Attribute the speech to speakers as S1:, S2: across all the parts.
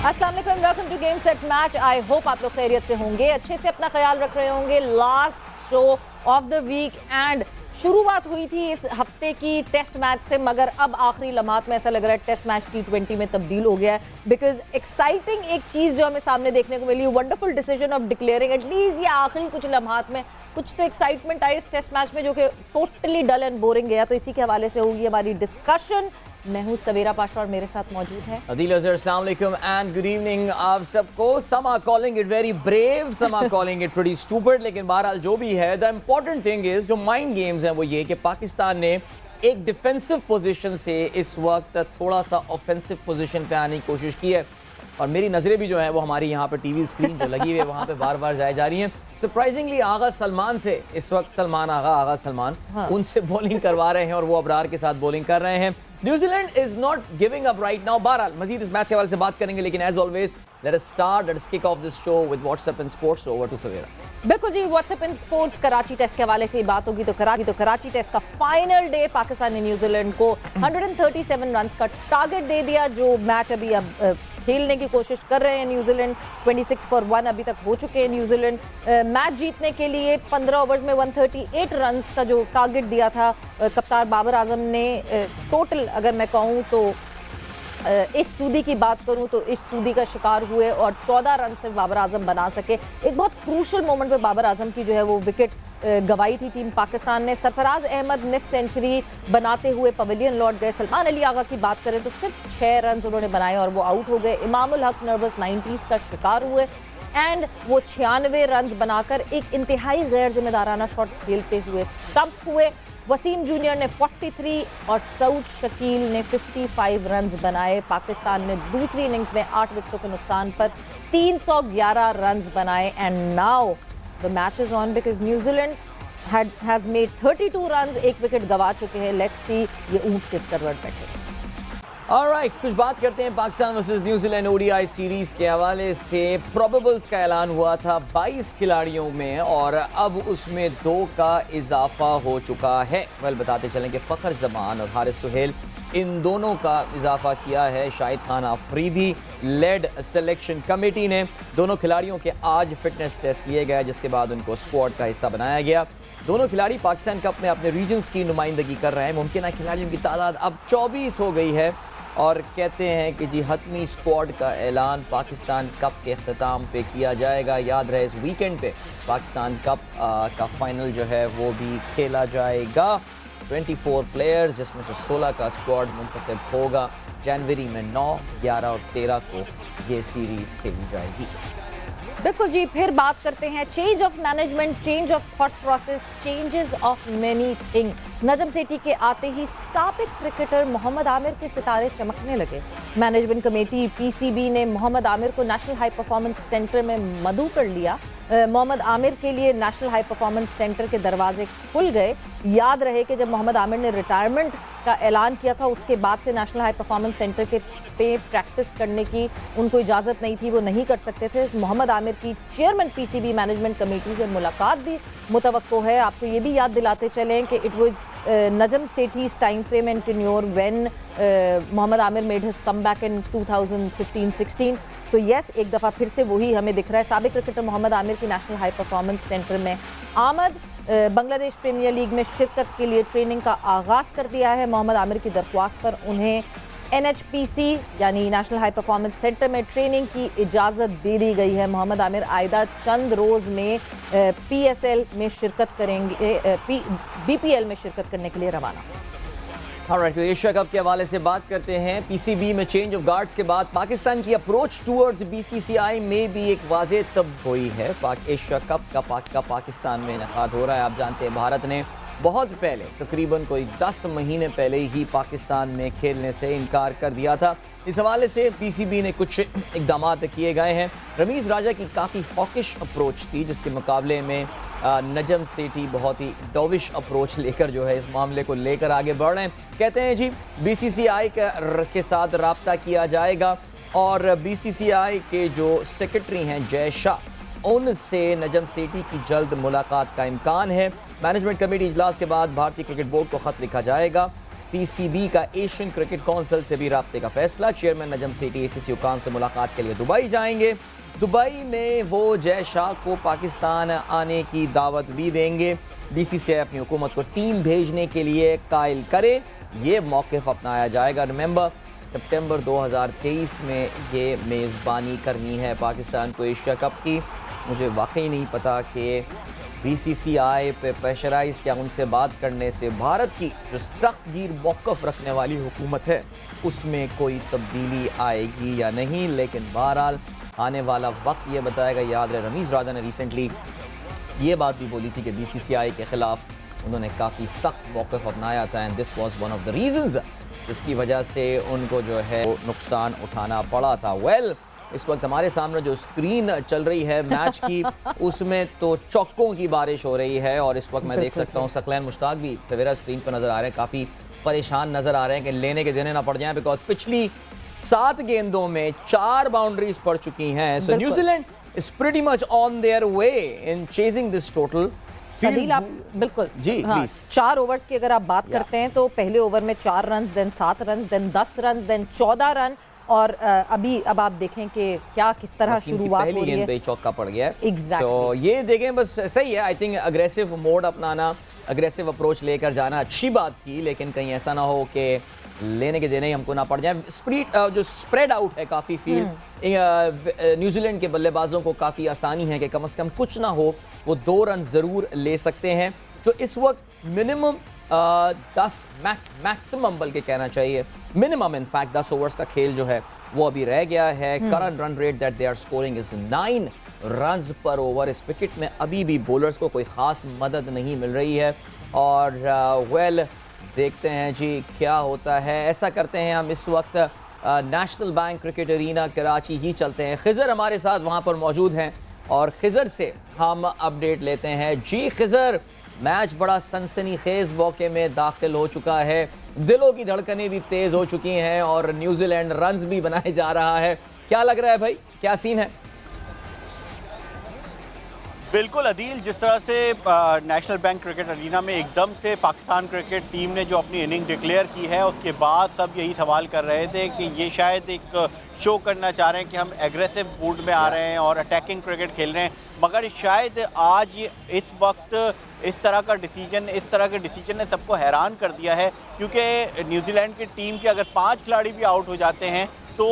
S1: अस्सलाम वालेकुम, welcome to game set match. I hope आप लोग खैरियत से होंगे, अच्छे से अपना ख्याल रख रहे होंगे। Last show of the weekend शुरुआत हुई थी इस हफ्ते की टेस्ट मैच से, मगर अब आखिरी लम्हात में ऐसा लग रहा है टेस्ट मैच T20 में तब्दील हो गया है। बिकॉज एक्साइटिंग एक चीज़ जो हमें सामने देखने को मिली, wonderful decision of declaring at least ये आखिरी कुछ लम्हात में कुछ तो एक्साइटमेंट आई इस टेस्ट मैच में, जो कि टोटली डल एंड बोरिंग गया। तो इसी के हवाले से होगी हमारी डिस्कशन। मैं हूं सवेरा पाशा और मेरे साथ मौजूद है
S2: अदील अज़हर। अस्सलाम वालेकुम एंड गुड इवनिंग आप सबको। Some are calling it very brave, some are calling it pretty stupid, लेकिन बहरहाल जो भी है, द इंपॉर्टेंट थिंग इज जो माइंड गेम्स हैं वो ये कि पाकिस्तान ने एक डिफेंसिव पोजीशन से इस वक्त थोड़ा सा ऑफेंसिव पोजीशन पे आने की कोशिश की है। और मेरी नज़रें भी जो है वो हमारी यहाँ पर टीवी स्क्रीन जो लगी हुई है वहाँ पे बार बार जाए जा रही हैं। सरप्राइजिंगली आगा सलमान से इस वक्त आगा सलमान उनसे बॉलिंग करवा रहे हैं और वो अबरार के साथ बॉलिंग कर रहे हैं। New Zealand is not giving up right now. बहरहाल मजीद इस मैच के हवाले से बात करेंगे, लेकिन as always let us start, let us kick off this show with WhatsApp in sports. Over to Savera.
S1: बिल्कुल जी, WhatsApp in sports Karachi test के हवाले से बात होगी तो कराची टेस्ट का फाइनल डे, पाकिस्तान ने न्यूजीलैंड को 137 रन का टारगेट दे दिया। जो मैच अभी अब खेलने की कोशिश कर रहे हैं न्यूजीलैंड, 26 फॉर 1 अभी तक हो चुके हैं न्यूजीलैंड। मैच जीतने के लिए 15 ओवर्स में 138 रन का जो टारगेट दिया था कप्तान बाबर आजम ने, टोटल अगर मैं कहूँ तो इस सूदी की बात करूं तो इस सूदी का शिकार हुए और 14 रन सिर्फ बाबर आजम बना सके। एक बहुत क्रूशल मोमेंट पे बाबर आजम की जो है वो विकेट गवाई थी टीम पाकिस्तान ने। सरफराज अहमद निफ सेंचुरी बनाते हुए पवेलियन लौट गए। सलमान अली आगा की बात करें तो सिर्फ 6 रन उन्होंने बनाए और वो आउट हो गए। इमामुल हक नर्वस 90s का शिकार हुए एंड वो 96 रन बनाकर एक इंतहाई गैर जिम्मेदाराना शॉट खेलते हुए स्टंप हुए। वसीम जूनियर ने 43 और सऊद शकील ने 55 रन बनाए। पाकिस्तान ने दूसरी इनिंग्स में 8 विकेटों के नुकसान पर 311 रन बनाए। And now the match is on because New Zealand has made 32 run, एक विकेट गवा चुके हैं। लेट्स सी ये ऊंट किस करवट बैठे।
S2: ऑलराइट, कुछ बात करते हैं Pakistan versus New Zealand ODI series के हवाले से। प्रोबेबल्स का ऐलान हुआ था 22 खिलाड़ियों में और अब उसमें 2 का इजाफा हो चुका है। बताते चलें कि फ़खर जमान और हारिस सुहेल इन दोनों का इजाफा किया है Shahid Khan Afridi led selection committee ने। दोनों खिलाड़ियों के आज फिटनेस टेस्ट लिए गए, जिसके बाद उनको स्क्वाड का हिस्सा बनाया गया। दोनों खिलाड़ी पाकिस्तान कप में अपने रीजन्स की नुमाइंदगी कर रहे हैं। मुमकिन खिलाड़ियों की तादाद अब 24 हो गई है और कहते हैं कि जी हतमी स्क्वाड का ऐलान पाकिस्तान कप के अख्ताम पे किया जाएगा। याद रहे इस वीकेंड पे पाकिस्तान कप का फाइनल जो है वो भी खेला जाएगा। 24 प्लेयर्स जिसमें से 16 का स्क्वाड मुंतखब होगा। जनवरी में 9, 11 और 13 को ये सीरीज़ खेली जाएगी।
S1: बिल्कुल जी, फिर बात करते हैं change of management, change of thought process, changes of many thing. Najam Sethi के आते ही साबिक क्रिकेटर मोहम्मद आमिर के सितारे चमकने लगे। मैनेजमेंट कमेटी PCB ने मोहम्मद आमिर को नेशनल हाई परफॉर्मेंस सेंटर में मदऊ कर लिया। मोहम्मद आमिर के लिए नेशनल हाई परफॉर्मेंस सेंटर के दरवाजे खुल गए। याद रहे कि जब मोहम्मद आमिर ने रिटायरमेंट का ऐलान किया था उसके बाद से नेशनल हाई परफॉर्मेंस सेंटर के पे प्रैक्टिस करने की उनको इजाज़त नहीं थी, वो नहीं कर सकते थे। मोहम्मद आमिर की चेयरमैन PCB मैनेजमेंट कमेटी से मुलाकात भी मुतवक्को है। आपको ये भी याद दिलाते चलें कि it was Najam Sethi's time frame and tenure when Mohammad Aamir made his come back in 2015-16। So yes, एक दफ़ा फिर से वही हमें दिख रहा है। साबिक क्रिकेटर मोहम्मद आमिर की नेशनल हाई परफॉर्मेंस सेंटर में आमद। बांग्लादेश प्रीमियर लीग में शिरकत के लिए ट्रेनिंग का आगाज़ कर दिया है। मोहम्मद आमिर की दरख्वास्त पर उन्हें NHPC यानी नेशनल हाई परफॉर्मेंस सेंटर में ट्रेनिंग की इजाज़त दे दी गई है। मोहम्मद आमिर आइंदा चंद रोज़ में PSL में शिरकत करेंगे, BPL में शिरकत करने के लिए रवाना।
S2: ऑलराइट, तो एशिया कप के हवाले से बात करते हैं। PCB में चेंज ऑफ गार्ड्स के बाद पाकिस्तान की अप्रोच टूवर्ड्स BCCI में भी एक वाज़ेह तब हुई है। एशिया कप का पाकिस्तान में इनेकाद हो रहा है। आप जानते हैं भारत ने बहुत पहले, तकरीबन कोई 10 महीने पहले ही पाकिस्तान में खेलने से इनकार कर दिया था। इस हवाले से PCB ने कुछ इकदाम किए गए हैं। रमीज़ राजा की काफ़ी हॉकिश अप्रोच थी, जिसके मुकाबले में नजम सेठी बहुत ही डॉविश अप्रोच लेकर जो है इस मामले को लेकर आगे बढ़ रहे हैं। कहते हैं जी BCCI के साथ रब्ता किया जाएगा और BCCI के जो सेक्रेटरी हैं जय शाह, उनसे नजम सेठी की जल्द मुलाकात का इम्कान है। मैनेजमेंट कमेटी इजलास के बाद भारतीय क्रिकेट बोर्ड को खत लिखा जाएगा पीसीबी का एशियन क्रिकेट काउंसिल से भी राब्ते का फैसला। चेयरमैन नजम सेठी एसीसी हुकाम से मुलाकात के लिए दुबई जाएंगे। दुबई में वो जय शाह को पाकिस्तान आने की दावत भी देंगे। बीसीसीआई अपनी हुकूमत को टीम भेजने के लिए कायल करे, ये मौक़िफ़ अपनाया जाएगा। रिमेंबर सितंबर 2023 में ये मेज़बानी करनी है पाकिस्तान को एशिया कप की। मुझे वाकई नहीं पता कि बीसीसीआई पे प्रेशराइज क्या उनसे बात करने से भारत की जो सख्त गिर मौक़िफ़ रखने वाली हुकूमत है उसमें कोई तब्दीली आएगी या नहीं, लेकिन बहरहाल आने वाला वक्त ये बताएगा। याद रहे रमीज़ राजा ने रिसेंटली ये बात भी बोली थी कि बीसीसीआई के ख़िलाफ़ उन्होंने काफ़ी सख्त मौक़िफ़ अपनाया था and this was one of the reasons जिसकी वजह से उनको जो है नुकसान उठाना पड़ा था। इस वक्त हमारे सामने जो स्क्रीन चल रही है मैच की उसमें तो चौकों की बारिश हो रही है और इस वक्त मैं देख सकता हूँ सकलैन मुश्ताक भी सवेरा स्क्रीन पर नज़र आ रहे हैं, काफ़ी परेशान नज़र आ रहे हैं कि लेने के देने ना पड़ जाएं, बिकॉज पिछली 7 गेंदों में 4 बाउंड्रीज पड़ चुकी हैं। सो New Zealand is pretty much on their way in chasing this total.
S1: Adeel आप बिल्कुल
S2: जी प्लीज
S1: 4 ओवर्स की अगर आप बात करते हैं तो पहले ओवर में 4 run, then 7 run, then 10 run, then 14 run और अब आप देखें कि क्या किस तरह शुरुआत हो रही है।
S2: चौका पड़ गया है
S1: एग्जैक्टली।
S2: तो ये देखें बस सही है। आई थिंक अग्रेसिव मोड अपनाना, अग्रेसिव अप्रोच लेकर जाना अच्छी बात थी, लेकिन कहीं ऐसा ना हो कि लेने के देने ही हमको ना पड़ जाए। जो स्प्रेड आउट है काफ़ी फील्ड, न्यूजीलैंड के बल्लेबाजों को काफ़ी आसानी है कि कम से कम कुछ ना हो वो 2 रन ज़रूर ले सकते हैं। जो इस वक्त मिनिमम 10 मैक्सिमम बल्कि कहना चाहिए मिनिमम इनफैक्ट 10 ओवर्स का खेल जो है वो अभी रह गया है। Current run rate that they are scoring is 9 runs per over. इस विकेट में अभी भी बॉलर्स को कोई ख़ास मदद नहीं मिल रही है और देखते हैं जी क्या होता है। ऐसा करते हैं हम इस वक्त national bank cricket arena Karachi ही चलते हैं। खिज़र हमारे साथ वहाँ पर मौजूद हैं और खिज़र से हम अपडेट लेते हैं। जी खिज़र, मैच बड़ा सनसनीखेज मौके में दाखिल हो चुका है, दिलों की धड़कनें भी तेज़ हो चुकी हैं और न्यूजीलैंड रन्स भी बनाए जा रहा है। क्या लग रहा है भाई, क्या सीन है?
S3: बिल्कुल अदील, जिस तरह से नेशनल बैंक क्रिकेट अरीना में एकदम से पाकिस्तान क्रिकेट टीम ने जो अपनी इनिंग डिक्लेयर की है उसके बाद सब यही सवाल कर रहे थे कि ये शायद एक शो करना चाह रहे हैं कि हम एग्रेसिव मूड में आ रहे हैं और अटैकिंग क्रिकेट खेल रहे हैं, मगर शायद आज इस वक्त इस तरह के डिसीजन ने सबको हैरान कर दिया है, क्योंकि न्यूजीलैंड की टीम के अगर 5 खिलाड़ी भी आउट हो जाते हैं तो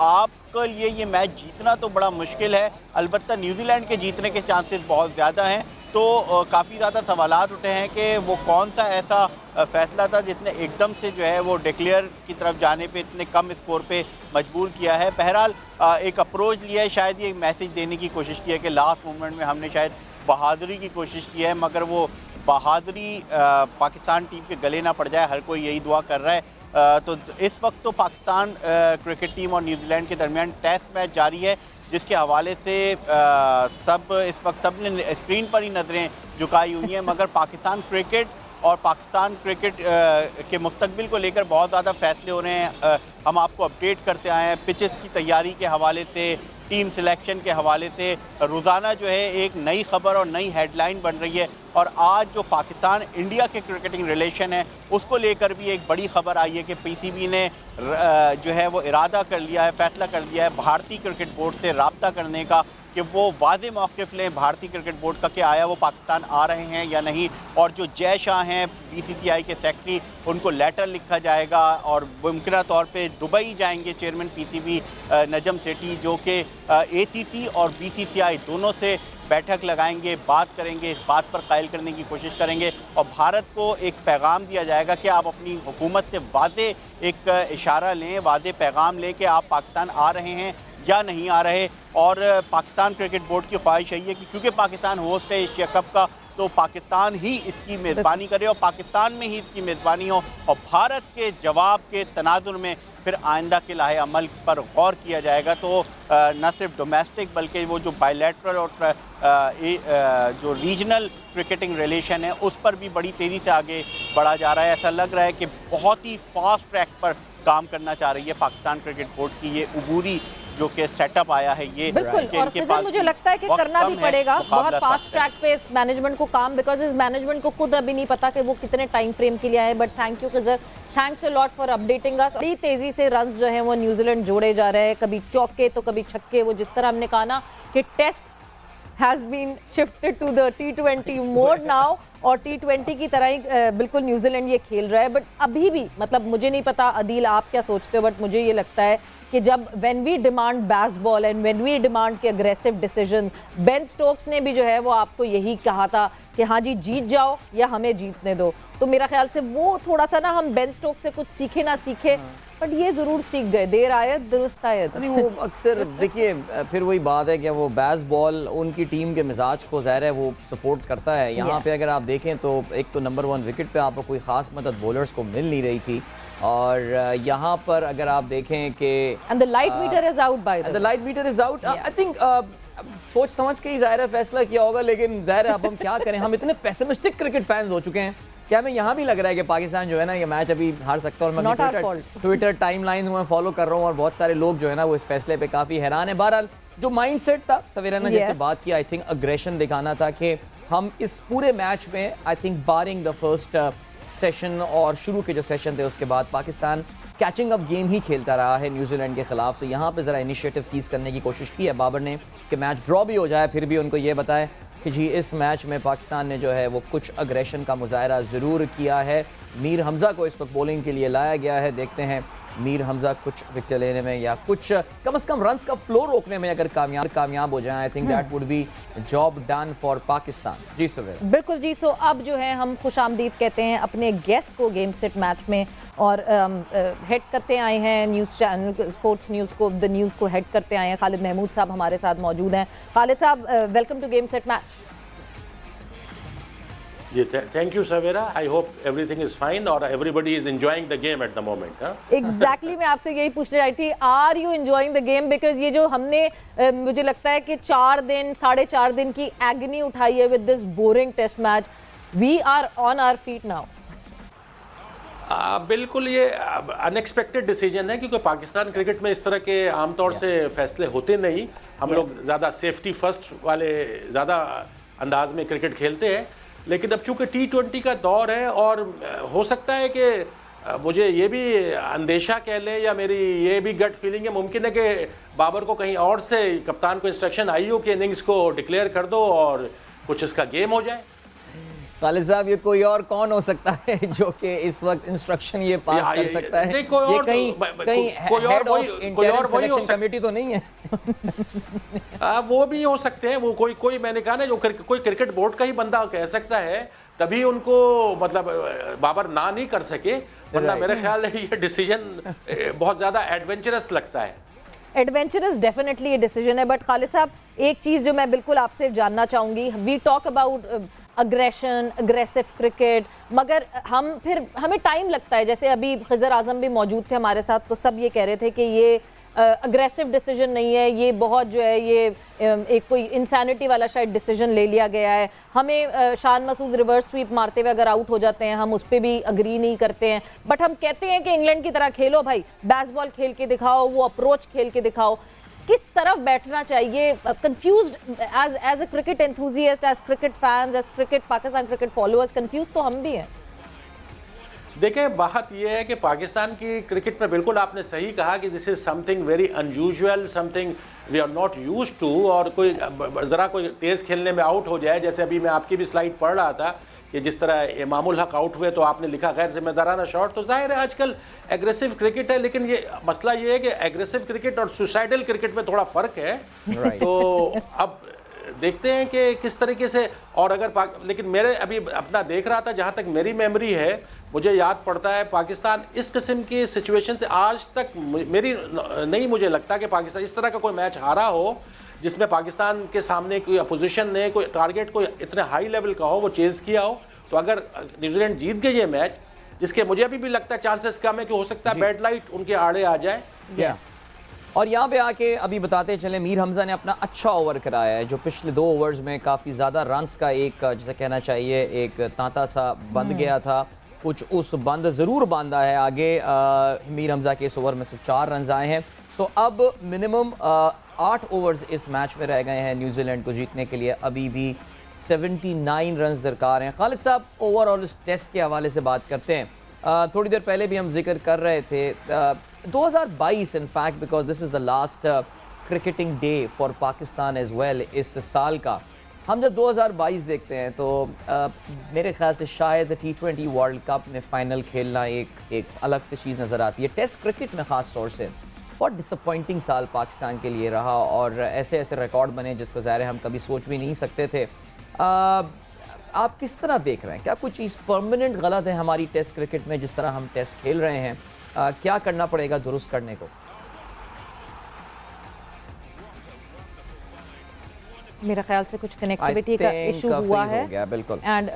S3: आपके लिए ये मैच जीतना तो बड़ा मुश्किल है। अलबत्ता न्यूजीलैंड के जीतने के चांसेस बहुत ज़्यादा हैं। तो काफ़ी ज़्यादा सवालात उठे हैं कि वो कौन सा ऐसा फ़ैसला था जिसने एकदम से जो है वो डिक्लेयर की तरफ जाने पे इतने कम स्कोर पे मजबूर किया है। बहरहाल एक अप्रोच लिया है, शायद ये मैसेज देने की कोशिश की है कि लास्ट मोमेंट में हमने शायद बहादुरी की कोशिश की है, मगर वो बहादुरी पाकिस्तान टीम के गले ना पड़ जाए, हर कोई यही दुआ कर रहा है। तो इस वक्त तो पाकिस्तान क्रिकेट टीम और न्यूजीलैंड के दरमियान टेस्ट मैच जारी है, जिसके हवाले से इस वक्त सब ने स्क्रीन पर ही नज़रें झुकाई हुई हैं, मगर पाकिस्तान क्रिकेट और पाकिस्तान क्रिकेट के मुस्तकबिल को लेकर बहुत ज़्यादा फैसले हो रहे हैं। हम आपको अपडेट करते आए हैं पिचेस की तैयारी के हवाले से, टीम सिलेक्शन के हवाले से रोज़ाना जो है एक नई खबर और नई हेडलाइन बन रही है। और आज जो पाकिस्तान इंडिया के क्रिकेटिंग रिलेशन है उसको लेकर भी एक बड़ी खबर आई है कि पीसीबी ने जो है वो इरादा कर लिया है, फैसला कर लिया है भारतीय क्रिकेट बोर्ड से रब्ता करने का कि वो वाज़े मौक़िफ़ लें भारतीय क्रिकेट बोर्ड का कि आया वो पाकिस्तान आ रहे हैं या नहीं। और जो जय शाह हैं बीसीसीआई के सेक्रेटरी, उनको लेटर लिखा जाएगा और मुमकिन तौर पे दुबई जाएंगे चेयरमैन पीसीबी नजम सेठी, जो कि एसीसी और बीसीसीआई दोनों से बैठक लगाएंगे, बात करेंगे, इस बात पर कायल करने की कोशिश करेंगे और भारत को एक पैगाम दिया जाएगा कि आप अपनी हुकूमत से वाज़े एक इशारा लें, वाज़े पैगाम लें कि आप पाकिस्तान आ रहे हैं या नहीं आ रहे। और पाकिस्तान क्रिकेट बोर्ड की ख्वाहिश है कि क्योंकि पाकिस्तान होस्ट है एशिया कप का, तो पाकिस्तान ही इसकी मेज़बानी करे और पाकिस्तान में ही इसकी मेज़बानी हो और भारत के जवाब के तनाजुर में फिर आइंदा के लाहे अमल पर गौर किया जाएगा। तो न सिर्फ डोमेस्टिक बल्कि वो जो बायलैटरल और जो रीजनल क्रिकेटिंग रिलेशन है उस पर भी बड़ी तेज़ी से आगे बढ़ा जा रहा है। ऐसा लग रहा है कि बहुत ही फास्ट ट्रैक पर काम करना चाह रही है पाकिस्तान क्रिकेट बोर्ड की ये उबूरी जो कि सेटअप आया है ये
S1: बिल्कुल। और फिर मुझे लगता है कि करना भी पड़ेगा बहुत फास्ट ट्रैक पे इस मैनेजमेंट को काम, बिकॉज इस मैनेजमेंट को खुद अभी नहीं पता कि वो कितने टाइम फ्रेम के लिए आए। But thank you Khizar thanks a lot for updating us. बड़ी तेजी से रन्स जो हैं वो न्यूजीलैंड जोड़े जा रहे हैं, कभी चौके तो कभी छक्के। वो जिस तरह हमने कहा ना कि test has been shifted to the T20 mode now, और T20 की तरह ही बिल्कुल न्यूजीलैंड ये खेल रहा है। बट अभी भी मतलब मुझे नहीं पता अदील आप क्या सोचते हो, बट मुझे ये लगता है कि जब when we demand Bazball and when we demand के अग्रेसिव डिसीजन, बेन स्टोक्स ने भी जो है वो आपको यही कहा था कि हाँ जी जीत जाओ या हमें जीतने दो। तो मेरा ख्याल से वो थोड़ा सा ना हम बेन स्टोक्स से कुछ सीखे ना सीखे, बट ये ज़रूर सीख गए, देर आयत दुरुस्त आयत।
S2: नहीं वो अक्सर देखिए फिर वही बात है कि वो बेसबॉल उनकी टीम के मिजाज को ज़ाहिर है वो सपोर्ट करता है। यहाँ पे अगर आप देखें तो एक तो नंबर 1 विकेट पे आपको कोई ख़ास मदद बॉलर्स को मिल नहीं रही थी, और यहाँ पर अगर आप देखें कि
S1: and the light metre is out by the
S2: light metre is out. I think सोच समझ के ही ज़ाहिर है फैसला किया होगा, लेकिन ज़ाहिर है अब हम क्या करें, हम इतने पेसिमिस्टिक क्रिकेट फैंस हो चुके हैं कि हमें यहाँ भी लग रहा है कि पाकिस्तान जो है ना ये मैच अभी हार सकता है। और मैं ट्विटर टाइमलाइन में फॉलो कर रहा हूँ और बहुत सारे लोग जो है ना वो इस फैसले पे काफ़ी हैरान है। बहरहाल जो माइंडसेट था सवेरा ने जैसे बात की, आई थिंक अग्रेशन दिखाना था कि हम इस पूरे मैच में I think barring the first session और शुरू के जो सेशन थे उसके बाद पाकिस्तान कैचिंग अप गेम ही खेलता रहा है न्यूजीलैंड के खिलाफ। तो यहाँ पे ज़रा इनिशिएटिव सीज करने की कोशिश की है बाबर ने कि मैच ड्रॉ भी हो जाए, फिर भी उनको ये बताए कि जी इस मैच में पाकिस्तान ने जो है वो कुछ अग्रेशन का मुजाहरा ज़रूर किया है। मीर हमज़ा को इस वक्त बॉलिंग के लिए लाया गया है, देखते हैं मीर हमज़ा कुछ विकेट लेने में या कुछ कम से कम रन्स का फ्लो रोकने में अगर कामयाब हो जाए, I think that would be job done for Pakistan. जी सुबह
S1: बिल्कुल जी। सो अब जो है हम खुशामदीद कहते हैं अपने गेस्ट को गेम सेट मैच में, और हेड करते आए हैं न्यूज़ चैनल स्पोर्ट्स न्यूज़ को, द न्यूज़ को हेड करते आए हैं खालिद महमूद साहब हमारे साथ मौजूद हैं। Khalid sahab welcome to game set match.
S4: Thank you, Savera. I hope everything is fine or everybody is enjoying the game at the moment.
S1: Exactly, मैं आपसे यही पूछने आई थी, are you enjoying the game? Because ये जो हमने मुझे लगता है कि 4 दिन की एगनी उठाई है with this boring test match, we are on our feet now.
S4: बिल्कुल ये अनएक्सपेक्टेड डिसीजन है क्योंकि पाकिस्तान क्रिकेट में इस तरह के आमतौर से फैसले होते नहीं। हम लोग ज़्यादा सेफ्टी फर्स्ट वाले ज़्यादा अंदाज में क्रिकेट खेलते हैं, लेकिन अब चूंकि T20 का दौर है और हो सकता है कि मुझे ये भी अंदेशा कह लें या मेरी ये भी गट फीलिंग है, मुमकिन है कि बाबर को कहीं और से कप्तान को इंस्ट्रक्शन आई हो कि इनिंग्स को डिक्लेयर कर दो और कुछ इसका गेम हो जाए।
S2: खालिद साहब ये कोई और कौन हो सकता है जो कि इस वक्त इंस्ट्रक्शन ये पास कर सकता है? कहीं head of interim selection committee तो नहीं है?
S4: वो भी हो सकते हैं, वो कोई मैंने कहा ना जो कोई क्रिकेट बोर्ड का ही बंदा कह सकता है, तभी उनको मतलब बाबर ना नहीं कर सके, वरना मेरे ख्याल है ये डिसीजन बहुत ज़्यादा एडवेंचरस लगता है।
S1: एडवेंचरस डेफिनेटली ये डिसीजन है, बट खालिद साहब एक चीज़ जो मैं बिल्कुल आपसे जानना चाहूँगी, we talk about aggression aggressive cricket, मगर हमें टाइम लगता है। जैसे अभी खिज़र आज़म भी मौजूद थे हमारे साथ, तो सब ये कह रहे थे कि ये अग्रेसिव डिसीजन नहीं है, ये बहुत जो है ये एक कोई इंसैनिटी वाला शायद डिसीजन ले लिया गया है। हमें शान मसूद रिवर्स स्वीप मारते हुए अगर आउट हो जाते हैं हम उस पर भी अग्री नहीं करते हैं, बट हम कहते हैं कि इंग्लैंड की तरह खेलो भाई, बेसबॉल खेल के दिखाओ, वो अप्रोच खेल के दिखाओ। किस तरफ बैठना चाहिए? Confused as a cricket enthusiast, as cricket fans, as cricket Pakistan cricket followers, confuse तो हम भी हैं।
S4: देखें बात यह है कि पाकिस्तान की क्रिकेट में बिल्कुल आपने सही कहा कि this is something very unusual, something we are not used to, और कोई ज़रा कोई तेज़ खेलने में आउट हो जाए, जैसे अभी मैं आपकी भी स्लाइड पढ़ रहा था कि जिस तरह इमामुल हक आउट हुए तो आपने लिखा गैर जिम्मेदाराना शॉट, तो जाहिर है आजकल एग्रेसिव क्रिकेट है, लेकिन ये मसला ये है कि एग्रेसिव क्रिकेट और सुसाइडल क्रिकेट में थोड़ा फ़र्क है। तो अब देखते हैं कि किस तरीके से, और अगर लेकिन मेरे अभी अपना देख रहा था, जहाँ तक मेरी मेमोरी है मुझे याद पड़ता है पाकिस्तान इस किस्म की सिचुएशन से आज तक मेरी नहीं, मुझे लगता कि पाकिस्तान इस तरह का कोई मैच हारा हो जिसमें पाकिस्तान के सामने कोई अपोजिशन ने कोई टारगेट कोई इतने हाई लेवल का हो, वो चेज़ किया हो। तो अगर न्यूजीलैंड जीत गई ये मैच, जिसके मुझे अभी भी लगता है चांसेस कम है कि हो सकता है बैड लाइट उनके आड़े आ जाए।
S2: यस, और यहाँ पे आके अभी बताते चले मीर हमज़ा ने अपना अच्छा ओवर कराया है, जो पिछले 2 ओवर्स में काफ़ी ज़्यादा रन्स का एक जैसे कहना चाहिए एक तांता सा बंद गया था, कुछ उस बंद ज़रूर बांधा है आगे। मीर हमज़ा के इस ओवर में सिर्फ 4 रन आए हैं। सो अब मिनिमम 8 ओवर्स इस मैच में रह गए हैं न्यूजीलैंड को जीतने के लिए, अभी भी 79 रन दरकार हैं। खालिद साहब ओवरऑल इस टेस्ट के हवाले से बात करते हैं, थोड़ी देर पहले भी हम जिक्र कर रहे थे 2022 in fact because this is the last cricketing day for Pakistan as well इस साल का। हम जब 2022 देखते हैं तो मेरे ख्याल से शायद T20 वर्ल्ड कप में फ़ाइनल खेलना एक अलग से चीज़ नज़र आती है। टेस्ट क्रिकेट में ख़ास तौर से बहुत डिसअपॉइंटिंग साल पाकिस्तान के लिए रहा और ऐसे ऐसे रिकॉर्ड बने जिसको ज़ाहिर है हम कभी सोच भी नहीं सकते थे। आप किस तरह देख रहे हैं? क्या कुछ चीज़ परमानेंट गलत है हमारी टेस्ट क्रिकेट में जिस तरह हम टेस्ट खेल रहे हैं? क्या करना पड़ेगा दुरुस्त करने को?
S1: मेरे ख्याल से कुछ कनेक्टिविटी का इशू हुआ है,
S2: बिल्कुल,
S1: एंड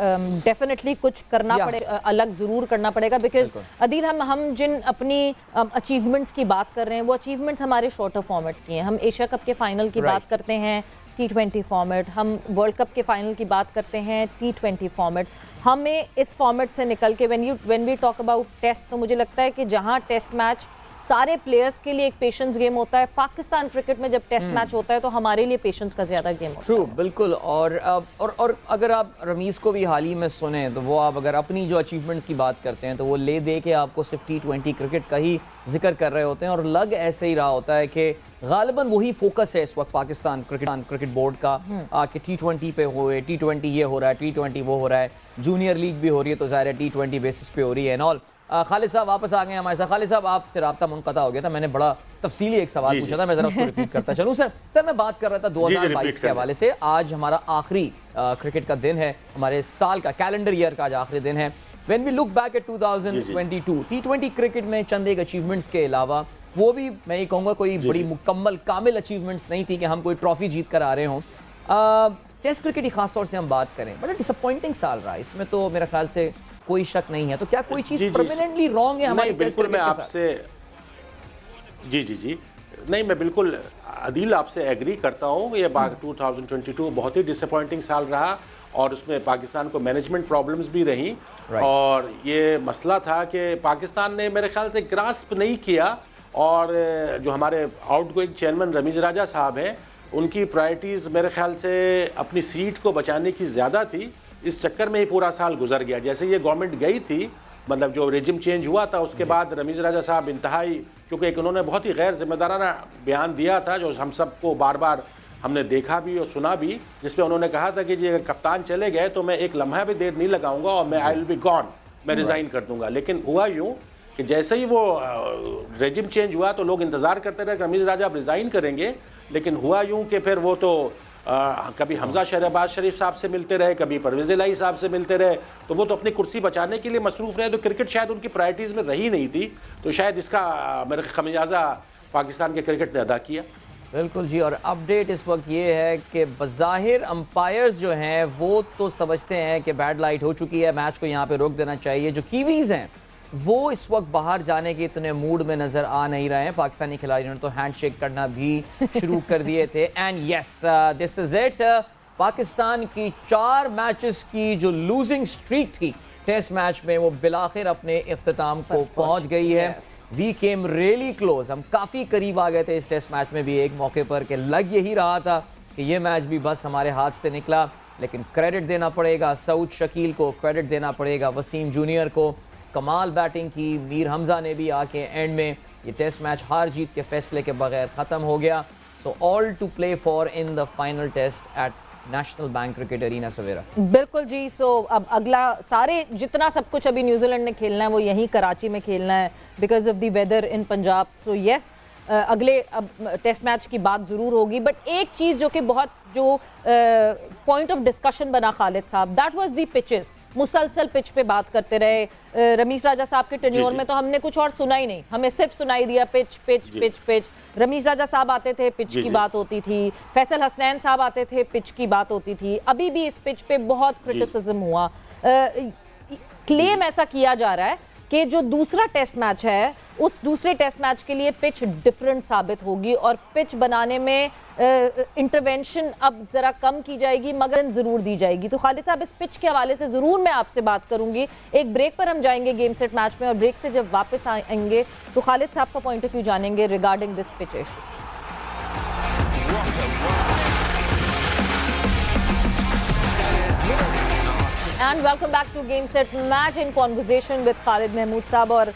S1: डेफिनेटली कुछ करना पड़ेगा, अलग ज़रूर करना पड़ेगा, बिकॉज अदील हम जिन अपनी अचीवमेंट्स की बात कर रहे हैं वो अचीवमेंट्स हमारे शॉर्टर फॉर्मेट की हैं। हम एशिया कप के फाइनल की बात करते हैं T20 फॉर्मेट, हम वर्ल्ड कप के फाइनल की बात करते हैं T20 फॉर्मेट। हमें इस फॉर्मेट से निकल के when we talk about test, तो मुझे लगता है कि जहां टेस्ट मैच सारे प्लेयर्स के लिए एक पेशेंस गेम होता है, पाकिस्तान क्रिकेट में जब टेस्ट मैच होता है तो हमारे लिए पेशेंस का ज़्यादा गेम होता है।
S2: ट्रू, बिल्कुल। और अगर आप रमीज़ को भी हाल ही में सुने तो वो आप अगर अपनी जो अचीवमेंट्स की बात करते हैं तो वो ले दे के आपको सिर्फ T20 क्रिकेट का ही जिक्र कर रहे होते हैं और लग ऐसे ही रहा होता है कि गालिबन वही फोकस है इस वक्त पाकिस्तान क्रिकेट बोर्ड का कि T20 पे हुए, T20 ये हो रहा है, T20 वो हो रहा है, जूनियर लीग भी हो रही है तो ज़ाहिर है T20 बेसिस पे हो रही है एंड ऑल। खालिद साहब वापस आ गए हमारे साथ। खालिद साहब, आपसे राब्ता मुनक़ता हो गया था, मैंने बड़ा तफसीली एक सवाल पूछा था, मैं ज़रा उसको रिपीट करता चलूँ। सर मैं बात कर रहा था 2022 के हवाले से। आज हमारा आखिरी क्रिकेट का दिन है, हमारे साल का कैलेंडर ईयर का आज आखिरी दिन है। When we look back at 2022 T20 cricket में चंद एक अचीवमेंट्स के अलावा, वो भी मैं ये कहूँगा कोई बड़ी मुकम्मल कामिल अचीवमेंट्स नहीं थी कि हम कोई ट्रॉफी जीत कर आ रहे हों। टेस्ट क्रिकेट की खास तौर से हम बात करें, बड़ा डिसअपॉइंटिंग साल रहा, इसमें तो मेरा ख्याल से कोई शक नहीं है। तो क्या कोई चीज़ परमानेंटली रॉन्ग है हमारी?
S4: बिल्कुल, मैं आपसे जी नहीं, मैं बिल्कुल अदील आपसे एग्री करता हूँ। ये 2022 बहुत ही डिसअपॉइंटिंग साल रहा और उसमें पाकिस्तान को मैनेजमेंट प्रॉब्लम्स भी रहीं और ये मसला था कि पाकिस्तान ने मेरे ख्याल से ग्रास्प नहीं किया और जो हमारे आउटगोइंग चेयरमैन रमीज़ राजा साहब हैं उनकी प्रायोरिटीज़ मेरे ख्याल से अपनी सीट को बचाने की ज़्यादा थी। इस चक्कर में ही पूरा साल गुजर गया। जैसे ये गवर्नमेंट गई थी, मतलब जो रेजिम चेंज हुआ था उसके बाद रमीज़ राजा साहब इंतहाई, क्योंकि एक उन्होंने बहुत ही गैर जिम्मेदाराना बयान दिया था जो हम सबको बार बार हमने देखा भी और सुना भी, जिसमें उन्होंने कहा था कि जी अगर कप्तान चले गए तो मैं एक लम्हा भी देर नहीं लगाऊंगा और मैं आई विल बी गॉन, मैं रिज़ाइन कर दूंगा। लेकिन हुआ यूँ कि जैसे ही वो रेजिम चेंज हुआ तो लोग इंतज़ार करते रहे कि रमीज़ राजा अब रिज़ाइन करेंगे, लेकिन हुआ यूँ कि फिर वो तो कभी हमजा शहबाज शरीफ साहब से मिलते रहे, कभी परवेज़ इलाही साहब से मिलते रहे, तो वो तो अपनी कुर्सी बचाने के लिए मसरूफ़ रहे, तो क्रिकेट शायद उनकी प्रायोरिटीज़ में रही नहीं थी। तो शायद इसका मेरे खमियाजा पाकिस्तान के क्रिकेट ने अदा किया।
S2: बिल्कुल जी। और अपडेट इस वक्त ये है कि बज़ाहिर अंपायर्स जो हैं वो तो समझते हैं कि बैड लाइट हो चुकी है, मैच को यहाँ पे रोक देना चाहिए। जो कीवीज़ हैं वो इस वक्त बाहर जाने के इतने मूड में नज़र आ नहीं रहे हैं। पाकिस्तानी खिलाड़ियों ने तो हैंडशेक करना भी शुरू कर दिए थे। And yes, this is it. Pakistan की 4 मैचेस की जो लूजिंग स्ट्रीक थी टेस्ट मैच में वो बिलाखिर अपने इख्तिताम को पहुंच गई है। वी केम रियली क्लोज, हम काफ़ी करीब आ गए थे इस टेस्ट मैच में भी एक मौके पर कि लग यही रहा था कि ये मैच भी बस हमारे हाथ से निकला। लेकिन क्रेडिट देना पड़ेगा सऊद शकील को, क्रेडिट देना पड़ेगा वसीम जूनियर को, कमाल बैटिंग की। मीर हमजा ने भी आके एंड में ये टेस्ट मैच हार जीत के फैसले के बगैर ख़त्म हो गया। So all to play for in the final test at national bank cricket arena Savera. बिल्कुल
S1: जी। सो अब अगला सारे जितना सब कुछ अभी न्यूजीलैंड ने खेलना है वो यहीं कराची में खेलना है because of the weather in Punjab. So yes, अगले अब टेस्ट मैच की बात ज़रूर होगी, बट एक चीज़ जो कि बहुत जो पॉइंट ऑफ डिस्कशन बना खालिद साहब, दैट वाज द पिचेस। मुसलसल पिच पे बात करते रहे। रमीज़ राजा साहब के टेन्योर में तो हमने कुछ और सुना ही नहीं, हमें सिर्फ सुनाई दिया pitch pitch pitch pitch. Ramiz Raja साहब आते थे, पिच की बात होती थी। फैसल हसनैन साहब आते थे, पिच की बात होती थी। अभी भी इस पिच पे बहुत क्रिटिसिज्म हुआ। क्लेम ऐसा किया जा रहा है कि जो दूसरा टेस्ट मैच है उस दूसरे टेस्ट मैच के लिए पिच डिफरेंट साबित होगी और पिच बनाने में इंटरवेंशन अब ज़रा कम की जाएगी मगर ज़रूर दी जाएगी। तो खालिद साहब, इस पिच के हवाले से ज़रूर मैं आपसे बात करूंगी। एक ब्रेक पर हम जाएंगे गेम सेट मैच में और ब्रेक से जब वापस आएंगे तो खालिद साहब का पॉइंट ऑफ व्यू जानेंगे regarding this pitch issue. And welcome back to game set match in conversation with Khalid Mahmood sahab. और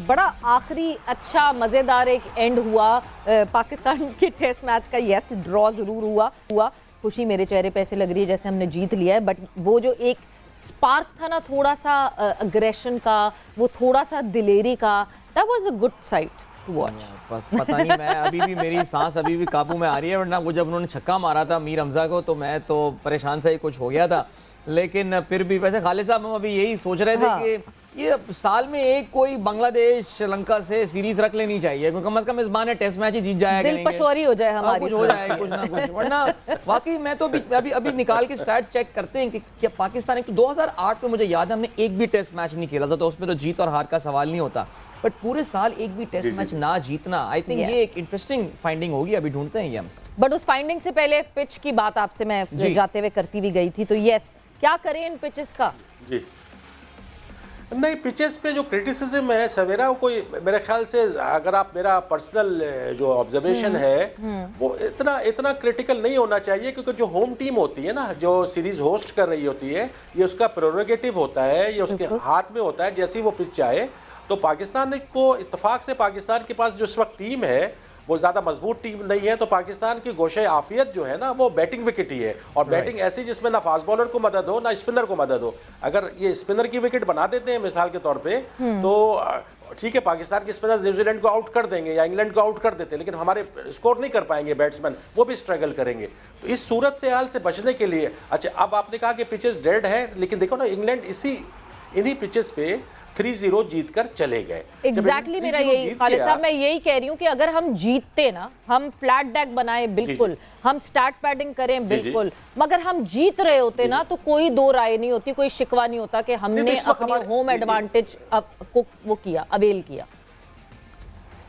S1: बड़ा आखिरी अच्छा मज़ेदार एक एंड हुआ पाकिस्तान के टेस्ट मैच का। यस, ड्रॉ ज़रूर हुआ। खुशी मेरे चेहरे पे ऐसे लग रही है जैसे हमने जीत लिया है, बट वो जो एक स्पार्क था ना, थोड़ा सा अग्रेशन का, वो थोड़ा सा दिलेरी का, that was a good sight to watch.
S2: पता नहीं, मैं अभी भी, मेरी सांस अभी भी काबू में आ रही है, वरना वो जब उन्होंने छक्का मारा था मीर हमजा को तो मैं तो परेशान सा ही कुछ हो गया था। लेकिन फिर भी वैसे खालिद साहब हम अभी यही सोच रहे थे कि ये साल में एक कोई बांग्लादेश श्रीलंका से सीरीज रख लेनी चाहिए, क्योंकि कम से कम इस बार टेस्ट मैच ही जीत जाया
S1: दिल पशोरी हो जाए हमारी,
S2: कुछ हो जाए कुछ ना कुछ। वरना वाकई मैं तो अभी निकाल के स्टैट्स चेक करते हैं कि क्या पाकिस्तान एक 2008 में मुझे याद है हमने एक भी टेस्ट मैच नहीं खेला था, तो उसमें तो जीत और हार का सवाल नहीं होता, बट पूरे साल एक भी टेस्ट मैच ना जीतना, आई थिंक ये एक इंटरेस्टिंग फाइंडिंग होगी। अभी ढूंढते हैं ये हम।
S1: बट उस फाइंडिंग से पहले पिच की बात आपसे मैं जाते हुए करती भी गई थी, तो यस, क्या करें इन पिचेस का? जी
S4: नहीं, पिचेस पे जो क्रिटिसिज्म है सवेरा, कोई मेरे ख्याल से अगर आप मेरा पर्सनल जो ऑब्जर्वेशन है वो इतना क्रिटिकल नहीं होना चाहिए, क्योंकि जो होम टीम होती है ना, जो सीरीज होस्ट कर रही होती है, ये उसका प्रेरोगेटिव होता है, ये उसके हाथ में होता है जैसी वो पिच चाहे। तो पाकिस्तान को इत्तेफाक से पाकिस्तान के पास जो इस वक्त टीम है वो ज़्यादा मजबूत टीम नहीं है, तो पाकिस्तान की गोशे आफियत जो है ना वो बैटिंग विकेट ही है, और बैटिंग ऐसी जिसमें ना फास्ट बॉलर को मदद हो ना स्पिनर को मदद हो। अगर ये स्पिनर की विकेट बना देते हैं मिसाल के तौर पे, तो ठीक है, पाकिस्तान के स्पिनर्स न्यूजीलैंड को आउट कर देंगे या इंग्लैंड को आउट कर देते हैं, लेकिन हमारे स्कोर नहीं कर पाएंगे बैट्समैन, वो भी स्ट्रगल करेंगे। तो इस सूरत से हाल से बचने के लिए, अच्छा अब आपने कहा कि पिचेस डेड है, लेकिन देखो ना इंग्लैंड इन्हीं पिचेस पे 3-0 जीत कर चले गए।
S1: एग्जैक्टली मेरा यही, खालिद साहब मैं यही कह रही हूँ कि अगर हम जीतते ना, हम फ्लैट डेक बनाए बिल्कुल, हम स्टार्ट बैटिंग करें बिल्कुल, मगर हम जीत रहे होते ना तो कोई दो राय नहीं होती, कोई शिकवा नहीं होता कि हमने अपने होम एडवांटेज को वो किया, अवेल किया।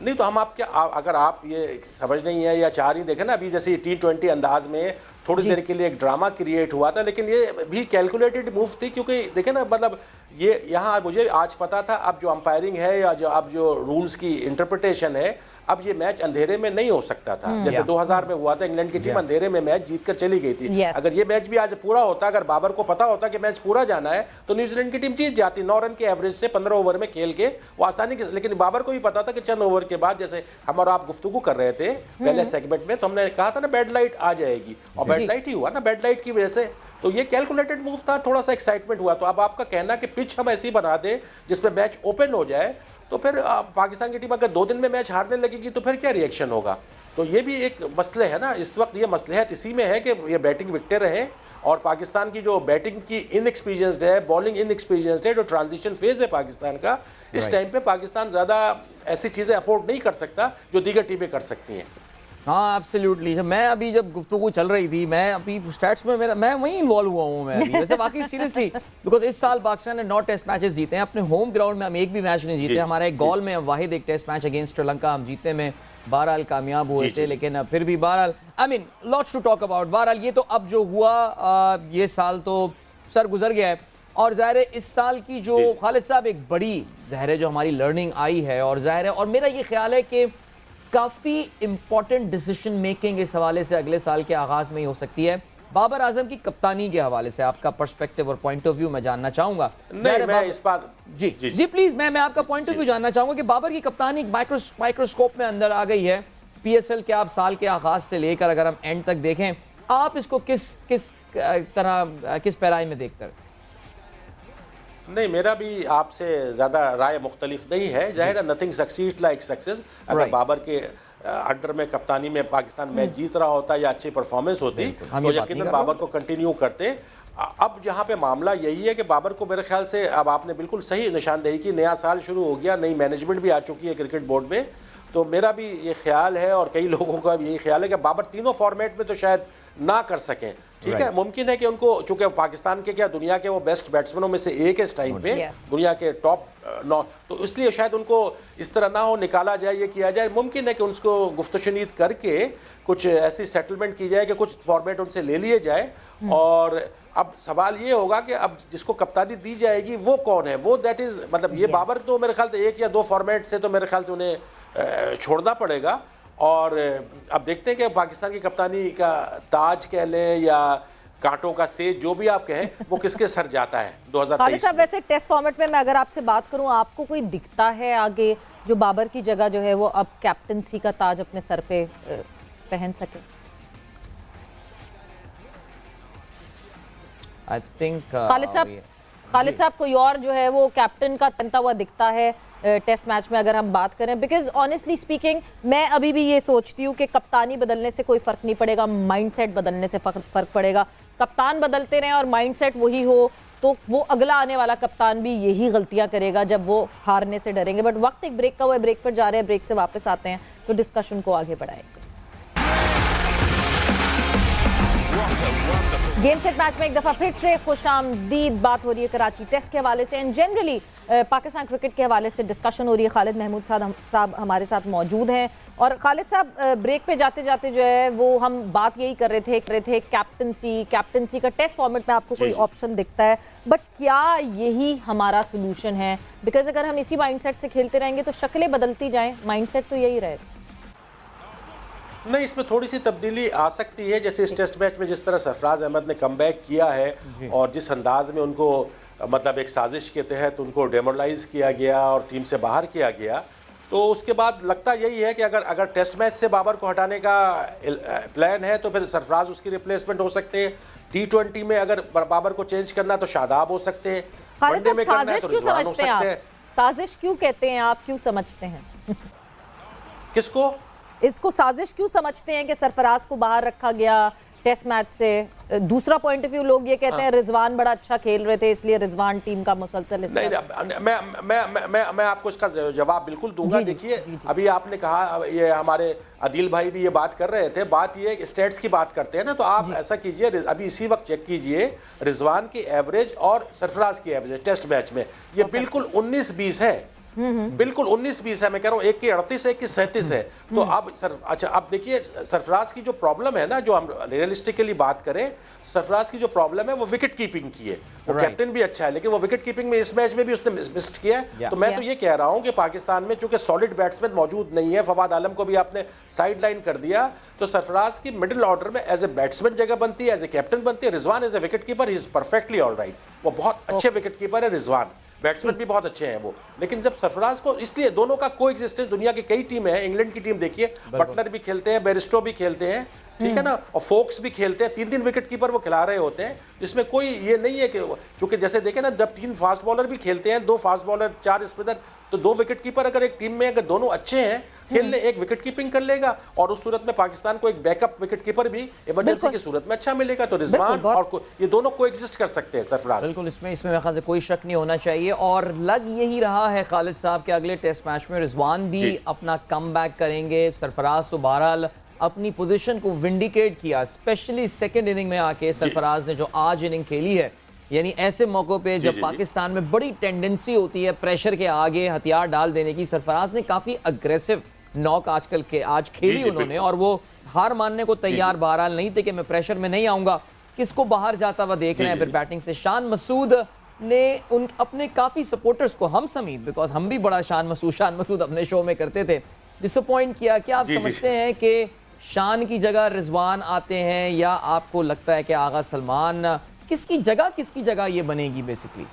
S4: नहीं तो हम आपके अगर आप ये समझ नहीं है या चाह रही देखें ना, अभी जैसे T20 अंदाज में थोड़ी देर के लिए एक ड्रामा क्रिएट हुआ था, लेकिन ये भी कैलकुलेटेड मूव थी, क्योंकि देखें ना, मतलब ये यहाँ मुझे आज पता था, अब जो अंपायरिंग है या जो अब जो रूल्स की इंटरप्रिटेशन है, अब ये मैच अंधेरे में नहीं हो सकता था। जैसे 2000 में हुआ था, इंग्लैंड की टीम अंधेरे में मैच जीतकर चली गई थी। अगर ये मैच भी आज पूरा होता, अगर बाबर को पता होता कि मैच पूरा जाना है, तो न्यूजीलैंड की टीम जीत जाती 9 रन के एवरेज से 15 ओवर में खेल के, वो आसानी के। लेकिन बाबर को भी पता था कि चंद ओवर के बाद, जैसे हम और आप गुफ्तगू कर रहे थे पहले सेगमेंट में, तो हमने कहा था ना बैड लाइट आ जाएगी, और बैड लाइट ही हुआ ना, बैड लाइट की वजह से। तो ये कैलकुलेटेड मूव था, थोड़ा सा एक्साइटमेंट हुआ। तो अब आपका कहना कि पिच हम ऐसी बना दें जिसमें मैच ओपन हो जाए, तो फिर पाकिस्तान की टीम अगर 2 दिन में मैच हारने लगेगी तो फिर क्या रिएक्शन होगा? तो ये भी एक मसले है ना, इस वक्त ये मसलहत इसी में है कि ये बैटिंग विकटें रहें, और पाकिस्तान की जो बैटिंग की इनएक्सपीरियंस्ड है, बॉलिंग इनएक्सपीरियंस्ड है, जो ट्रांजिशन फेज है पाकिस्तान का, इस टाइम पे पाकिस्तान ज़्यादा ऐसी चीज़ें अफोर्ड नहीं कर सकता जो दीगर टीमें कर सकती हैं।
S2: हाँ एब्सोल्युटली। मैं अभी जब गुफ्तगू चल रही थी, मैं अभी स्टैट्स में मैं वहीं इन्वॉल्व हुआ हूँ मैं अभी। वैसे बाकी सीरियसली, बिकॉज इस साल पाकिस्तान ने 9 टेस्ट मैचेस जीते हैं अपने होम ग्राउंड में, हम एक भी मैच नहीं जीते। हमारा एक गोल में वाहिद एक टेस्ट मैच अगेंस्ट श्रीलंका हम जीतने में बहरहाल कामयाब हुए थे, लेकिन फिर भी बहरहाल I mean lots to talk about. बहरहाल ये तो अब जो हुआ, ये साल तो सर गुजर गया है, और ज़ाहिर है इस साल की जो खालिद साहब एक बड़ी ज़ाहिर है जो हमारी लर्निंग आई है, और ज़ाहिर है, और मेरा ये ख्याल है कि काफ़ी इंपॉर्टेंट डिसीजन मेकिंग इस हवाले से अगले साल के आगाज़ में ही हो सकती है। बाबर आजम की कप्तानी के हवाले से आपका पर्सपेक्टिव और पॉइंट ऑफ व्यू मैं जानना चाहूंगा।
S4: मैं इस बात
S2: जी प्लीज, मैं आपका पॉइंट ऑफ व्यू जानना चाहूंगा कि बाबर की कप्तानी माइक्रोस्कोप में अंदर आ गई है। PSL के आप साल के आगाज से लेकर अगर हम एंड तक देखें, आप इसको किस तरह किस पैराई में देखते हैं?
S4: नहीं, मेरा भी आपसे ज़्यादा राय मुख्तलिफ नहीं है। जाहिर है नथिंग सक्सीड लाइक सक्सेस। अगर बाबर के अंडर में कप्तानी में पाकिस्तान मैच जीत रहा होता या अच्छी परफॉर्मेंस होती तो यकीनन बाबर को कंटिन्यू करते। अब जहाँ पे मामला यही है कि बाबर को मेरे ख्याल से, अब आपने बिल्कुल सही निशानदेही की, नया साल शुरू हो गया, नई मैनेजमेंट भी आ चुकी है क्रिकेट बोर्ड में, तो मेरा भी ये ख्याल है और कई लोगों का भी यही ख्याल है कि बाबर तीनों फॉर्मेट में तो शायद ना कर सकें। ठीक है, मुमकिन है कि उनको, चूंकि पाकिस्तान के दुनिया के वो बेस्ट बैट्समैनों में से एक है इस टाइम पे, दुनिया के टॉप 9, तो इसलिए शायद उनको इस तरह ना हो, निकाला जाए, ये किया जाए। मुमकिन है कि उनको गुफ्तशनीद करके कुछ ऐसी सेटलमेंट की जाए कि कुछ फॉर्मेट उनसे ले लिए जाए। और अब सवाल ये होगा कि अब जिसको कप्तानी दी जाएगी वो कौन है, वो दैट इज, मतलब ये बाबर तो मेरे ख्याल से 1 या 2 फॉर्मेट से तो मेरे ख्याल से उन्हें छोड़ना पड़ेगा। और अब देखते हैं कि पाकिस्तान की कप्तानी का ताज कह लें या कांटों का सेज, जो भी आप कहें, वो किसके सर जाता है 2023
S1: खालिद साहब,
S4: में।
S1: वैसे टेस्ट फॉर्मेट में मैं अगर आपसे बात करूं, आपको कोई दिखता है आगे जो बाबर की जगह जो है वो अब कैप्टनसी का ताज अपने सर पे पहन सके?
S2: आई थिंक
S1: खालिद साहब कोई और जो है वो कैप्टन का बनता हुआ दिखता है टेस्ट मैच में अगर हम बात करें? बिकॉज ऑनेस्टली स्पीकिंग मैं अभी भी ये सोचती हूँ कि कप्तानी बदलने से कोई फर्क नहीं पड़ेगा, माइंडसेट बदलने से फर्क पड़ेगा। कप्तान बदलते रहें और माइंडसेट वही हो तो वो अगला आने वाला कप्तान भी यही गलतियां करेगा जब वो हारने से डरेंगे। बट वक्त एक ब्रेक का हुआ है, ब्रेक पर जा रहे हैं, ब्रेक से वापस आते हैं तो डिस्कशन को आगे बढ़ाएंगे। गेम सेट मैच में एक दफा फिर से खुशामदीद बात हो रही है कराची टेस्ट के हवाले से एंड जनरली पाकिस्तान क्रिकेट के हवाले से डिस्कशन हो रही है। खालिद महमूद साहब हमारे साथ मौजूद हैं और खालिद साहब ब्रेक पे जाते जाते जो है वो हम बात यही कर रहे थे कैप्टनसी का टेस्ट फॉर्मेट में आपको कोई ऑप्शन दिखता है, बट क्या यही हमारा सोल्यूशन है? बिकॉज अगर हम इसी माइंडसेट से खेलते रहेंगे तो शक्लें बदलती जाएं, माइंडसेट तो यही रहेगा।
S4: नहीं, इसमें थोड़ी सी तब्दीली आ सकती है, जैसे इस टेस्ट मैच में जिस तरह सरफराज अहमद ने कमबैक किया है और जिस अंदाज में उनको मतलब एक साजिश के तहत उनको डेमोरलाइज किया गया और टीम से बाहर किया गया, तो उसके बाद लगता यही है कि अगर टेस्ट मैच से बाबर को हटाने का प्लान है तो फिर सरफराज उसकी रिप्लेसमेंट हो सकते हैं। T20 में अगर बाबर को चेंज करना तो शादाब हो सकते हैं, वनडे में करना है तो रिजवान हो सकते हैं।
S1: साजिश क्यों कहते हैं आप, क्यों समझते हैं?
S4: किसको?
S1: इसको साजिश क्यों समझते हैं कि सरफराज को बाहर रखा गया टेस्ट मैच से? दूसरा पॉइंट ऑफ व्यू लोग ये कहते हैं रिजवान बड़ा अच्छा खेल रहे थे इसलिए रिजवान टीम का मुसलसल हिस्सा।
S4: नहीं, मैं आपको इसका जवाब बिल्कुल दूंगा। देखिए, अभी आपने कहा, ये हमारे अदिल भाई भी ये बात कर रहे थे, बात ये स्टेट्स की बात करते हैं ना, तो आप ऐसा कीजिए, अभी इसी वक्त चेक कीजिए रिजवान की एवरेज और सरफराज की एवरेज टेस्ट मैच में, ये बिल्कुल 19-20 है, बिल्कुल 19-20 है। मैं कह रहा हूँ एक की 38 है, एक की 37 है। तो अब देखिए सरफराज की जो प्रॉब्लम है ना, जो हम रियलिस्टिकली बात करें, सरफराज की जो प्रॉब्लम है वो विकेट कीपिंग की है। वो कैप्टन भी अच्छा है लेकिन वो विकेट कीपिंग में इस मैच में भी उसने मिस किया है। तो मैं तो ये कह रहा हूँ कि पाकिस्तान में चूंकि सॉलिड बैट्समैन मौजूद नहीं है, फवाद आलम को भी आपने साइड लाइन कर दिया, तो सरफराज की मिडिल ऑर्डर में एज ए बैट्समैन जगह बनती है, एज ए कैप्टन बनती है। Rizwan as a wicket keeper he is perfectly all right, वो बहुत अच्छे विकेट कीपर है रिजवान, बैट्समैन भी बहुत अच्छे हैं वो। लेकिन जब सरफराज को, इसलिए दोनों का को एग्जिस्टेंस, दुनिया की कई टीमें हैं, इंग्लैंड की टीम देखिए, बटलर भी खेलते हैं, बेरिस्टो भी खेलते हैं, ठीक है ना, और फोक्स भी खेलते हैं, 3-3 विकेट कीपर वो खिला रहे होते हैं, जिसमें कोई ये नहीं है कि, चूंकि जैसे देखें ना, जब 3 फास्ट बॉलर भी खेलते हैं, 2 फास्ट बॉलर 4 स्पिनर, तो 2 विकेट कीपर अगर एक टीम में अगर दोनों अच्छे हैं खेलने, एक विकेट कीपिंग कर लेगा और उस सूरत में पाकिस्तान को एक बैकअप विकेट कीपर भी इमरजेंसी की सूरत में अच्छा मिलेगा। तो रिजवान और ये दोनों को एग्जिस्ट कर सकते हैं सरफराज।
S2: बिल्कुल, इसमें मेरे ख्याल से कोई शक नहीं होना चाहिए और लग यही रहा है खालिद साहब के अगले टेस्ट मैच में रिजवान भी अपना कमबैक करेंगे। सरफराज तो बहरहाल अपनी पोजीशन को विंडिकेट किया, स्पेशली सेकंड इनिंग में आके सरफराज ने जो आज इनिंग खेली है, यानी ऐसे मौकों पे जब पाकिस्तान में बड़ी टेंडेंसी होती है प्रेशर के आगे हथियार डाल देने की, सरफराज ने काफी अग्रेसिव नॉक आज खेली उन्होंने और वो हार मानने को तैयार बहरहाल नहीं थे कि मैं प्रेशर में नहीं आऊंगा। किसको बाहर जाता हुआ देख रहे हैं फिर बैटिंग से? शान मसूद ने उन अपने काफी सपोर्टर्स को, हम समेत, बिकॉज हम भी बड़ा शान मसूद अपने शो में करते थे, डिसअपॉइंट किया। क्या आप समझते हैं कि शान की जगह रिजवान आते हैं या आपको लगता है कि आगा सलमान, किसकी जगह ये बनेगी बेसिकली?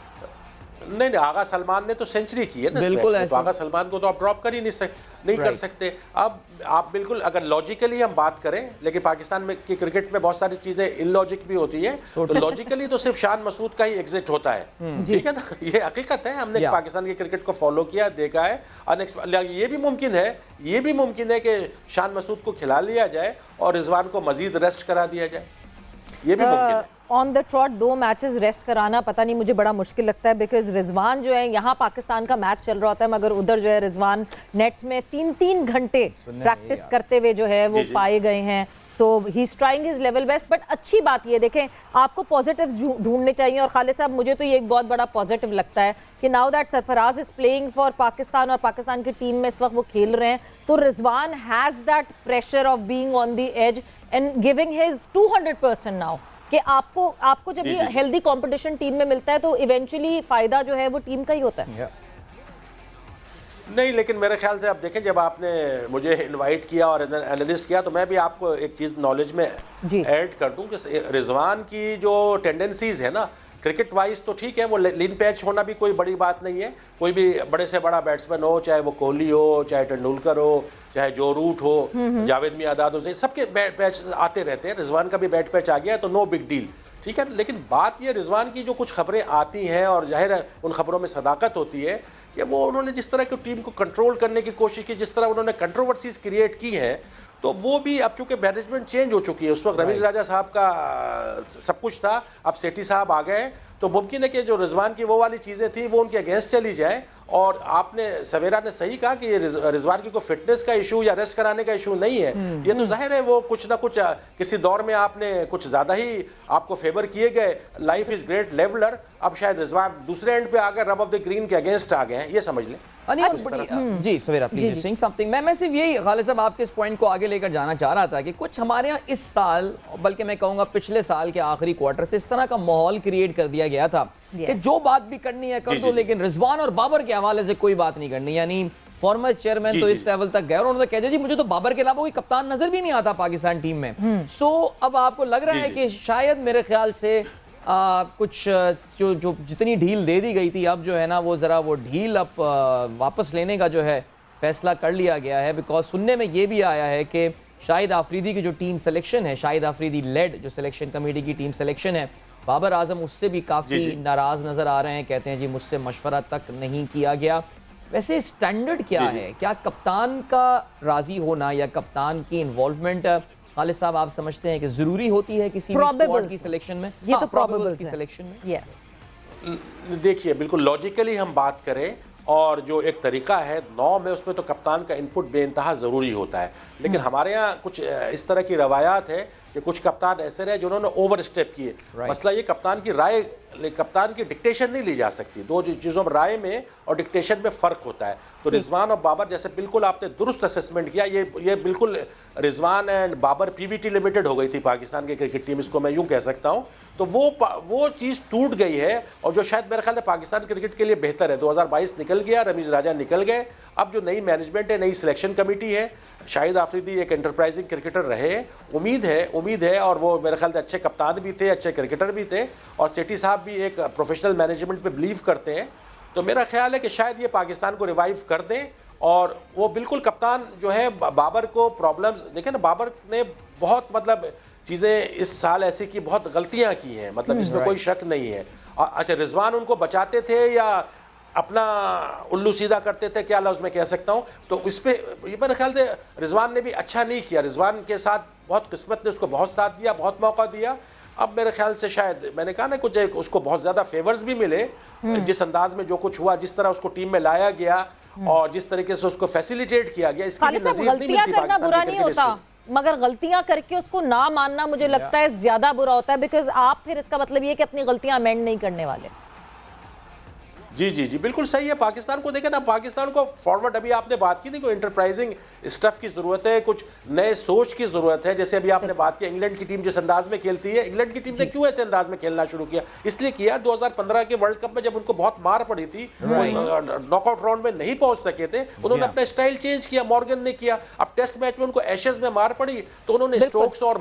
S4: नहीं, आगा सलमान ने तो सेंचुरी की है ना, बिल्कुल तो आगा सलमान को तो आप ड्रॉप कर ही नहीं कर सकते। अब आप बिल्कुल अगर लॉजिकली हम बात करें, लेकिन पाकिस्तान में की क्रिकेट में बहुत सारी चीजें इलॉजिक भी होती है, तो लॉजिकली तो सिर्फ शान मसूद का ही एग्जिट होता है, ठीक है ना, ये हकीकत है। हमने पाकिस्तान की क्रिकेट को फॉलो किया, देखा है। ये भी मुमकिन है कि शान मसूद को खिला लिया जाए और रिजवान को मजीद रेस्ट करा दिया जाए, ये भी मुमकिन है।
S1: On the trout 2 matches rest कराना पता नहीं, मुझे बड़ा मुश्किल लगता है, बिकॉज रिजवान जो है, यहाँ पाकिस्तान का मैच चल रहा होता है मगर उधर जो है रिजवान नेट्स में 3-3 घंटे प्रैक्टिस करते हुए जो है वो पाए गए हैं। So he is trying his level best. But अच्छी बात ये देखें, आपको पॉजिटिव्स ढूंढने चाहिए और खालिद साहब मुझे तो ये एक बहुत बड़ा पॉजिटिव लगता है कि now that Sarfaraz is playing for Pakistan और पाकिस्तान की टीम में इस वक्त वो खेल रहे हैं, तो Rizwan has that pressure of being on the edge and giving his 200% now, कि आपको जब ये हेल्दी कंपटीशन टीम में मिलता है तो इवेंचुअली फायदा जो है वो टीम का ही होता है।
S4: नहीं, लेकिन मेरे ख्याल से अब देखें, जब आपने मुझे इनवाइट किया और एनालिस्ट किया, तो मैं भी आपको एक चीज़ नॉलेज में ऐड कर दूं कि रिजवान की जो टेंडेंसीज है ना, क्रिकेट वाइज तो ठीक है, वो लीन पैच होना भी कोई बड़ी बात नहीं है। कोई भी बड़े से बड़ा बैट्समैन हो, चाहे वो कोहली हो, चाहे तेंदुलकर हो, चाहे जो रूट हो, जावेद मियादाद हो, सबके बैट पैच आते रहते हैं। रिजवान का भी बैट पैच आ गया तो नो बिग डील, ठीक है। लेकिन बात ये, रिजवान की जो कुछ खबरें आती हैं और जाहिर है उन खबरों में सदाकत होती है कि वो उन्होंने जिस तरह की टीम को कंट्रोल करने की कोशिश की, जिस तरह उन्होंने कंट्रोवर्सीज क्रिएट की हैं, तो वो भी अब चूंकि मैनेजमेंट चेंज हो चुकी है, उस वक्त रमीज राजा साहब का सब कुछ था, अब सेठी साहब आ गए, तो मुमकिन है कि जो रिजवान की वो वाली चीज़ें थी वो उनके अगेंस्ट चली जाए। और आपने सवेरा ने सही कहा कि ये रिजवान की कोई फिटनेस का इशू या रेस्ट कराने का इशू नहीं है। ये तो जाहिर है वो कुछ ना कुछ किसी दौर में आपने कुछ ज़्यादा ही आपको फेवर किए गए, लाइफ इज़ ग्रेट लेवलर, अब शायद रिजवान दूसरे एंड पे आकर रब ऑफ द ग्रीन के अगेंस्ट आ गए हैं, ये समझ लें।
S2: जी सवेरा प्लीज सेइंग समथिंग। मैं सिर्फ यही खालिद साहब आपके इस पॉइंट को आगे लेकर जाना चाह रहा था कि कुछ हमारे यहाँ इस साल, बल्कि मैं कहूँगा पिछले साल के आखिरी क्वार्टर से इस तरह का माहौल क्रिएट कर दिया गया था कि जो बात भी करनी है कर दो, लेकिन रिजवान और बाबर के हवाले से कोई बात नहीं करनी। यानी फॉर्मर चेयरमैन तो इस लेवल तक गए और उन्होंने कह दिया जी मुझे तो बाबर के अलावा कोई कप्तान नजर भी नहीं आता पाकिस्तान टीम में। सो अब आपको लग रहा है कि शायद मेरे ख्याल से कुछ जो जितनी ढील दे दी गई थी, अब जो है ना वो ज़रा वो ढील अब वापस लेने का जो है फैसला कर लिया गया है। बिकॉज सुनने में ये भी आया है कि शाहिद आफरीदी की जो टीम सिलेक्शन है, शाहिद आफरीदी लेड जो सिलेक्शन कमेटी की टीम सिलेक्शन है, बाबर आजम उससे भी काफ़ी नाराज़ नज़र आ रहे हैं। कहते हैं जी मुझसे मशवरा तक नहीं किया गया। वैसे स्टैंडर्ड क्या है? क्या कप्तान का राज़ी होना या कप्तान की इन्वॉल्वमेंट खालिद साहब आप समझते हैं कि ज़रूरी होती है किसी स्क्वाड की सिलेक्शन में?
S1: ये तो प्रोबेबल्स
S2: की सिलेक्शन में।
S1: यस,
S4: देखिए बिल्कुल लॉजिकली हम बात करें और जो एक तरीका है 9 में, उसमें तो कप्तान का इनपुट बेइंतहा ज़रूरी होता है। लेकिन हमारे यहाँ कुछ इस तरह की रवायात है कि कुछ कप्तान ऐसे रहे जिन्होंने ओवर स्टेप किए। मसला ये कप्तान की राय, कप्तान की डिक्टेशन नहीं ली जा सकती। दो चीज़ों में, राय में और डिक्टेशन में फ़र्क होता है। तो रिजवान और बाबर जैसे बिल्कुल आपने दुरुस्त असेसमेंट किया, ये बिल्कुल Rizwan and Babar PVT limited हो गई थी पाकिस्तान की क्रिकेट टीम, इसको मैं यूँ कह सकता हूँ। तो वो चीज़ टूट गई है और जो शायद मेरे ख्याल से पाकिस्तान क्रिकेट के लिए बेहतर है। 2022 निकल गया, रमीज राजा निकल गए, अब जो नई मैनेजमेंट है, नई सिलेक्शन कमेटी है, शाहिद आफरीदी एक एंटरप्राइजिंग क्रिकेटर रहे, उम्मीद है और वो मेरे ख्याल से अच्छे कप्तान भी थे, अच्छे क्रिकेटर भी थे, और सेठी साहब भी एक प्रोफेशनल मैनेजमेंट पे बिलीव करते हैं। तो मेरा ख्याल है कि शायद ये पाकिस्तान को रिवाइव कर दें। और वो बिल्कुल कप्तान जो है, बाबर को प्रॉब्लम्स देखें ना, बाबर ने बहुत मतलब चीज़ें इस साल ऐसी की, बहुत गलतियां की हैं, मतलब इसमें कोई शक नहीं है। अच्छा, रिजवान उनको बचाते थे या अपना उल्लू सीधा करते थे, क्या लफ्ज़ मैं कह सकता हूँ। तो इस पर मेरे ख्याल से रिजवान ने भी अच्छा नहीं किया। रिजवान के साथ बहुत किस्मत ने उसको बहुत साथ दिया, बहुत मौका दिया। अब मेरे ख्याल से शायद मैंने कहा ना, कुछ उसको बहुत ज़्यादा फेवर्स भी मिले, जिस अंदाज में जो कुछ हुआ, जिस तरह उसको टीम में लाया गया और जिस तरीके से उसको फैसिलिटेट किया गया, इसकी भी नज़ीर नहीं मिलती पाकिस्तान की क्रिकेट टीम।
S1: मगर गलतियां करके उसको ना मानना मुझे लगता है ज्यादा बुरा होता है, बिकॉज आप फिर इसका मतलब ये कि अपनी गलतियां अमेंड नहीं करने वाले।
S4: जी बिल्कुल सही है। पाकिस्तान को देखें ना, पाकिस्तान को फॉरवर्ड, अभी आपने बात की नहीं, कोई इंटरप्राइजिंग स्टफ की ज़रूरत है, कुछ नए सोच की ज़रूरत है। जैसे अभी आपने बात की इंग्लैंड की टीम जिस अंदाज में खेलती है, इंग्लैंड की टीम ने क्यों ऐसे अंदाज में खेलना शुरू किया? इसलिए किया 2015 के वर्ल्ड कप में जब उनको बहुत मार पड़ी थी, नॉकआउट राउंड में नहीं पहुंच सके थे, उन्होंने अपना स्टाइल चेंज किया, मॉर्गन ने किया। अब टेस्ट मैच में उनको एशेज में मार पड़ी तो उन्होंने स्टोक्स और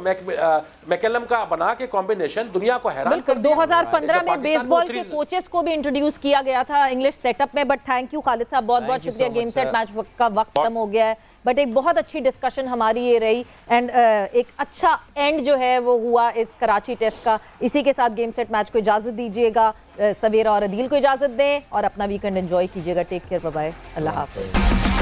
S4: मैकेलम का बना के कॉम्बिनेशन दुनिया को हैरान कर दिया।
S1: 2015 में बेसबॉल के कोचेस को भी इंट्रोड्यूस किया गया था इंग्लिश सेटअप में। बट थैंक यू खालिद साहब, बहुत बहुत शुक्रिया। गेम सेट मैच का वक्त खत्म हो गया है, बट एक बहुत अच्छी डिस्कशन हमारी ये रही एंड एक अच्छा एंड जो है वो हुआ इस कराची टेस्ट का। इसी के साथ गेम सेट मैच को इजाजत दीजिएगा, सवेरा और अदील को इजाजत दें और अपना वीकेंड एंजॉय कीजिएगा। टेक केयर, बाय बाय, अल्लाह हाफिज।